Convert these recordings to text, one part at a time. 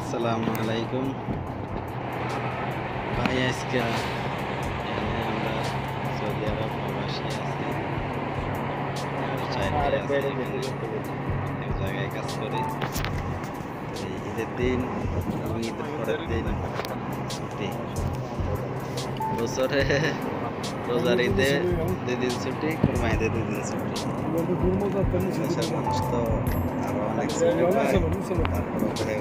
আসসালামু আলাইকুম ভাই। আজকে এখানে আমরা সৌদি আরব প্রবাসী আছি, এক জায়গায় কাজ করি। এই ঈদের দিন এবং ঈদের পরের দিন ছুটি, বছরে রোজার ঈদে 2 দিন ছুটি, কোরবানি ঈদে 2 দিন ছুটি। দেশের মানুষ তো আরো অনেক ছুটি পায়, তারপরে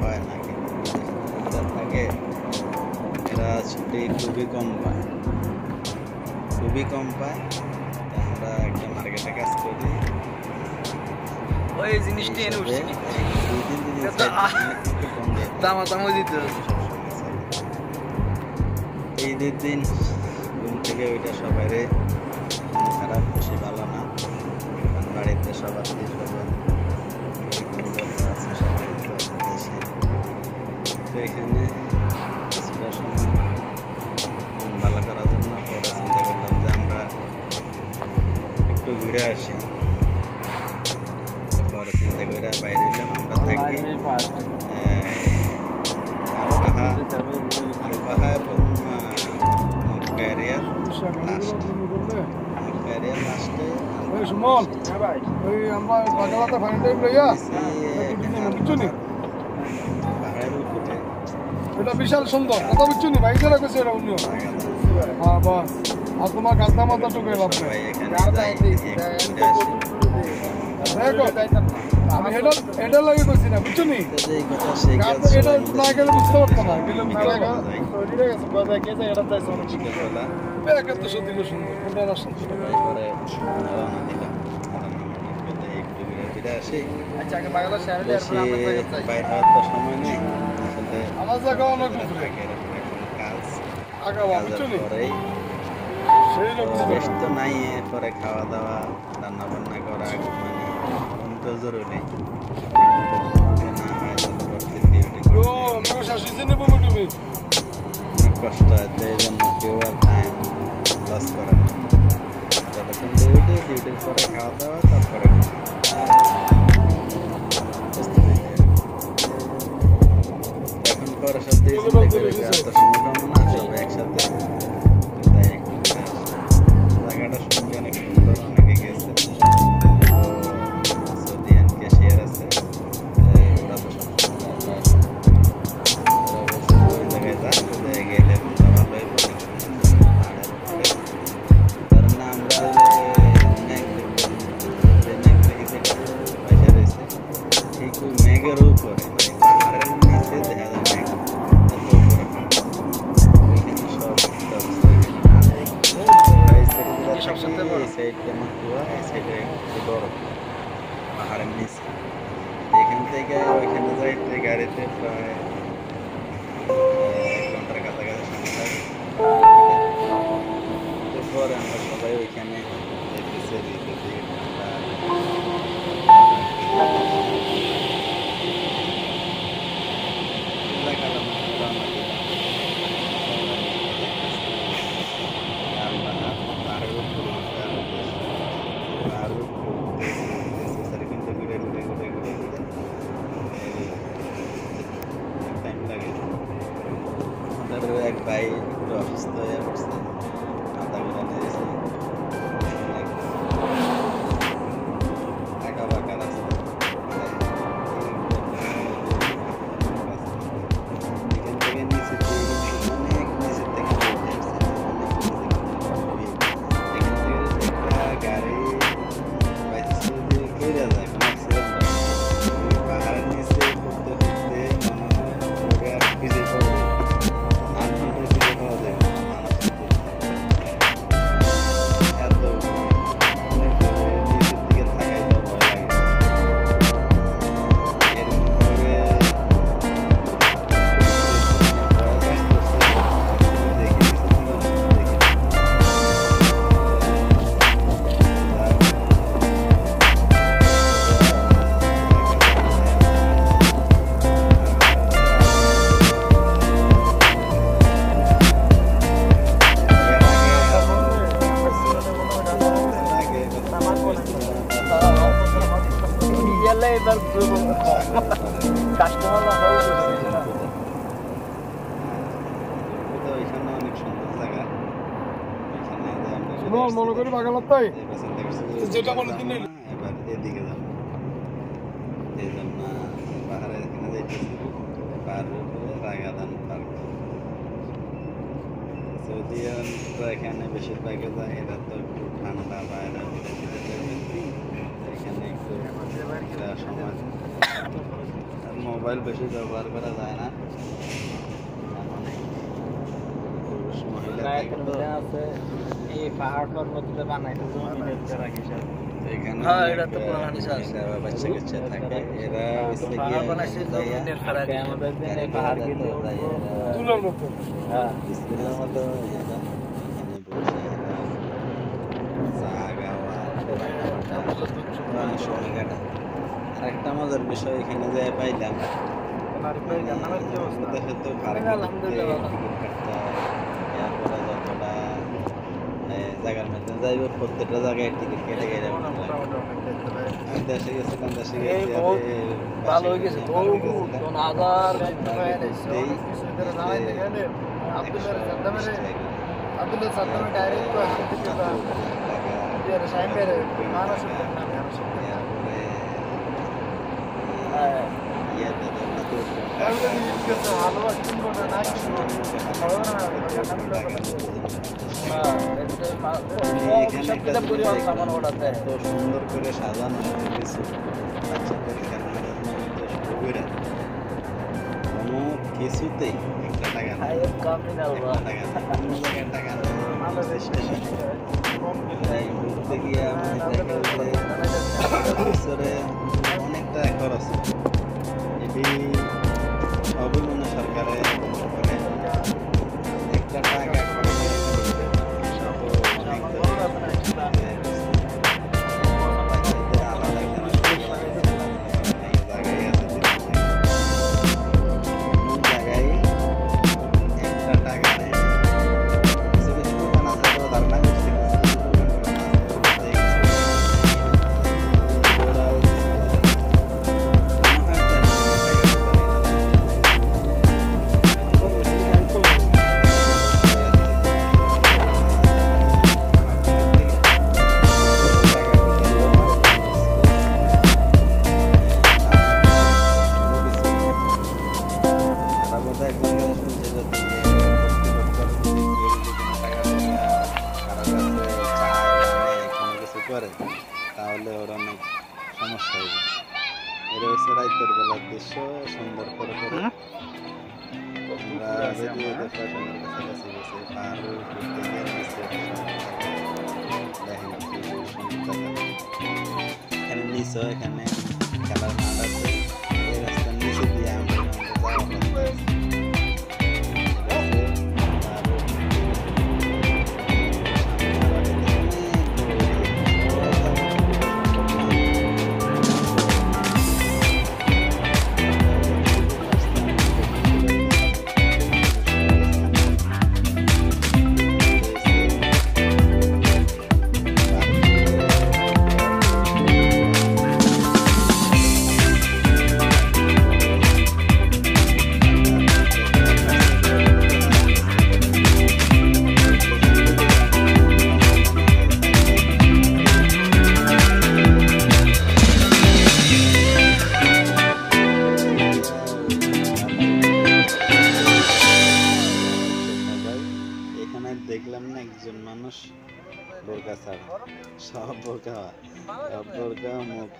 পায় না, কিন্তু থাকে এরা ছুটি খুবই কম পায়। আমরা একটা মার্কেটে কাজ করি, ওই জিনিসটি এনে উঠছি ঈদের দিন ঘুম থেকে ওইটা সবাই খারাপ, খুশি ভালো না। বাড়িতে সবার তো এখানে কিছুটা সময় মন ভালো করার জন্য পরে চিন্তা করলাম যে আমরা একটু ঘুরে আসি। পরে চিন্তা করে বাইরে এলাম। আমরা থাকি আলবাহা এবং মক্কা এরিয়ার লাস্টে এটা বিশাল সুন্দর কথা বুঝছো নি ভাই, যারা কইছে এটা উনিও হ্যাঁ বাস। আর তোমার গাদা মাথা টুকে লাভ নাই। আমি এটা লাগে কইছি না, বুঝছো নি? এটা না গেলে বুঝতে পারতো না। গেলে মিথ্যা তো সত্যি সুন্দর কোনটা রাস্তা আচ্ছা আগে বাংলা শহরে সময় নেই আমার জায়গা অনেক ব্যস্ত নাই। এরপরে খাওয়া দাওয়া, রান্না বান্না করা মানে জরুরি অনেক কষ্ট আছে, এই জন্য কেউ আর টাইম লস করে না। যতক্ষণ ডিউটির পরে খাওয়া দাওয়া, তারপরে এখন পরে সব দিয়ে চিন্তা করে এত সময় পাবো না, সব একসাথে। তাই একটু জায়গাটা শুনতে অনেক সুন্দর, অনেকে গেছে। সৌদিয়ান ক্যাশিয়ার আছে, ওরা তো সবসময় ওই জায়গায় যায়, গেলে ভালোই বলে। কারণ না আমরা ঠিক মেঘের উপরে, মানে পাহাড়ের নিচে দেখা যায় মেঘ, এত উপরে পাহাড়ের নিচে। এখান থেকে ওইখানে যাইতে গাড়িতে প্রায় 1 ঘন্টার কাছাকাছি সময় লাগে। এরপরে আমরা সবাই ওইখানে এক ভাই একটু অসুস্থ হয়ে পড়ছে, মাথা ঘুরা নিয়েছে, একা বাঁকা রাস্তা। এখান থেকে নিচে অনেক নিচের থেকে এখান থেকে একটা গাড়ি বাইসে ফিরে যায়, অ্যাক্সিডেন্ট হয়। পাহাড়ের নিচে ঘুরতে ঘুরতে মনে হয় ভিজে পড়বে। এবার কাস্টমার মনে করি বাগালার তাই এই পেছন থেকে শুধু যেটা বলে দিন এবার এদিকে যাবো এই জন্য পাহাড়ে এখানে যাইতেছি পাহাড়ের উপরে রাগাদান পার্ক সৌদিয়ানরা এখানে বেশিরভাগে যায় এরা তো একটু ঠান্ডা বা এরা এখানে একটু সময় মোবাইল বেশি ব্যবহার করা যায় না পুরুষ মহিলা থাকে তো এই পাহাড় পর্বতটা বানাইতে এখানে হ্যাঁ, এটা তো পুরো হাদিস আছে। বাচ্চা কাচ্চা থাকে এরা হচ্ছে পাহাড় বানাইছে জমিনের ফেরাকি আমাদের দিন এই পাহাড় কিন্তু তুলার মতো হ্যাঁ বিসমিল্লাহর মতো এখানে বসে চা খাওয়া সময় কাটা আরেকটা মজার বিষয় এখানে যে পাইলাম দেশে তো ভাড়া যতটা জায়গার মধ্যে যাইব প্রত্যেকটা জায়গায় টিকিট কেটে গেলে দেশে গেছিলাম দেশে গেছি ভালো হয়ে গেছে হাজার আব্দুল্লাহ সাদ্দামের ডাইরেক্ট সাহেবের মানুষ সুন্দর করে সাজানো কিছু বাচ্চাদের খেলনার জন্য কোনো কিছুতেই একটা টাকা না টাকা ঘুরতে গিয়ে বছরে অনেকটা খরচ এটি অবিমনে সরকারে একটা টাকা তাহলে ওর অনেক সমস্যা হবে এটা হচ্ছে রাতের বেলার দৃশ্য সুন্দর করে করে আমরা রেডিও দেখাশোনার কাছাকাছি গেছি পাহাড় ঘুরতে গিয়ে দেখেন কি সুন্দর এখানে নিচ এখানে খেলার মাঠ আছে এই রাস্তার নিচে দিয়ে আমরা দেখলাম না একজন মানুষ বোরকা ছাড়া সব বোরকা মুখ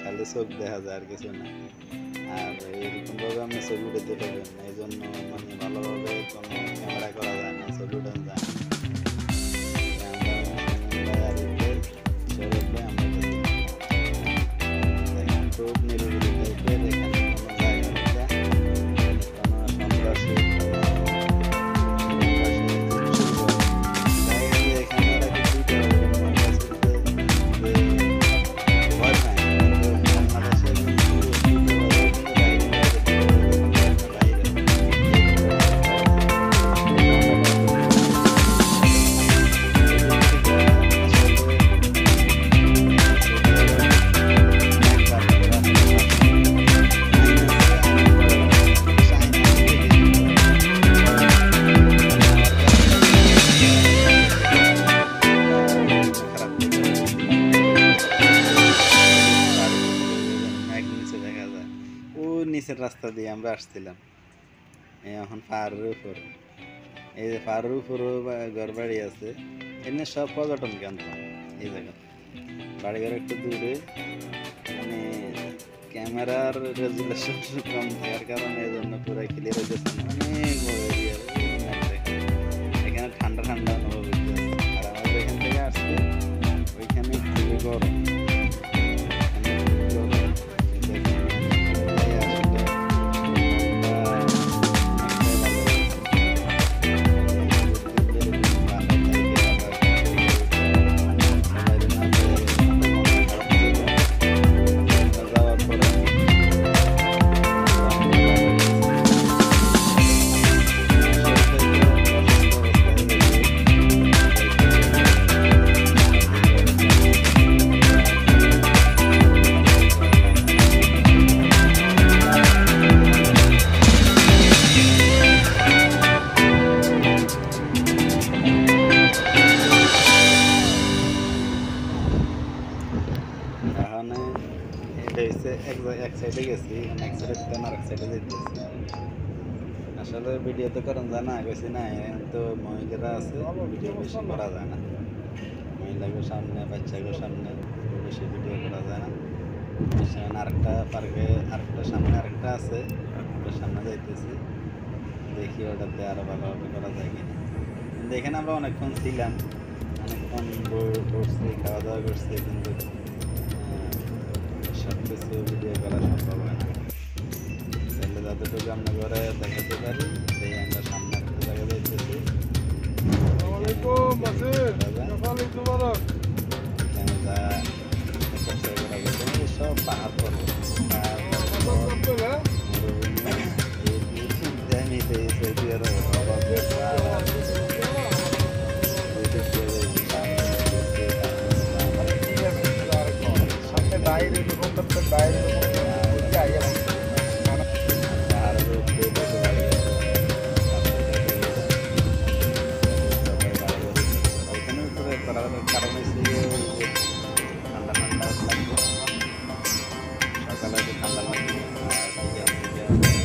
খালি চোখ দেখা যায় আর কিছু না আর এরকম ভাবে আমরা ছবি উঠাতে পারবেন না এই জন্য মানে ভালোভাবে কোনো ক্যামেরা করা যায় না ছবি উঠানো যায় না খুব নিরিবিলি টাইপের এখানে কোনো জায়গা ও নিচের রাস্তা দিয়ে আমরা আসছিলাম এখন পাহাড়ের উপর এই যে পাহাড়ের উপরও ঘর বাড়ি আছে এমনি সব পর্যটন কেন্দ্র এই জায়গা বাড়িঘর একটু দূরে মানে ক্যামেরার রেজুলেশন কম থাকার কারণে এই জন্য পুরো ক্লিয়ার হয়ে যাচ্ছে অনেক বড় এরিয়া এখানে ঠান্ডা ঠান্ডা অনুভব হচ্ছে আর আমাদের এখান থেকে আসছে ওইখানে খুবই গরম এক সাইডে গেছি এক সাইডে আরেক সাইডে যেতেছি আসলে ভিডিও তো কারণ জানা গেছি না তো মহিলারা আছে ভিডিও বেশি করা যায় না মহিলাগুলোর সামনে বাচ্চাগুলোর সামনে বেশি ভিডিও করা যায় না আরেকটা পার্কে আরেকটা সামনে আরেকটা আছে ওটার সামনে যাইতেছি দেখি ওটাতে আরো ভালোভাবে করা যায় কিনা কিন্তু এখানে আমরা অনেকক্ষণ ছিলাম অনেকক্ষণ বসছি খাওয়া দাওয়া করছি কিন্তু সব কিছু ভিডিও করা সম্ভব হয় না তাহলে যতটুকু আমরা ঘরে দেখাতে পারি সেই আমরা সামনে একটা জায়গা যাইতেছি সব পাহাড় পর্বত বাইরে বাইরে কারণে ঠান্ডা ঠান্ডা লাগবে সকালে ঠান্ডা লাগবে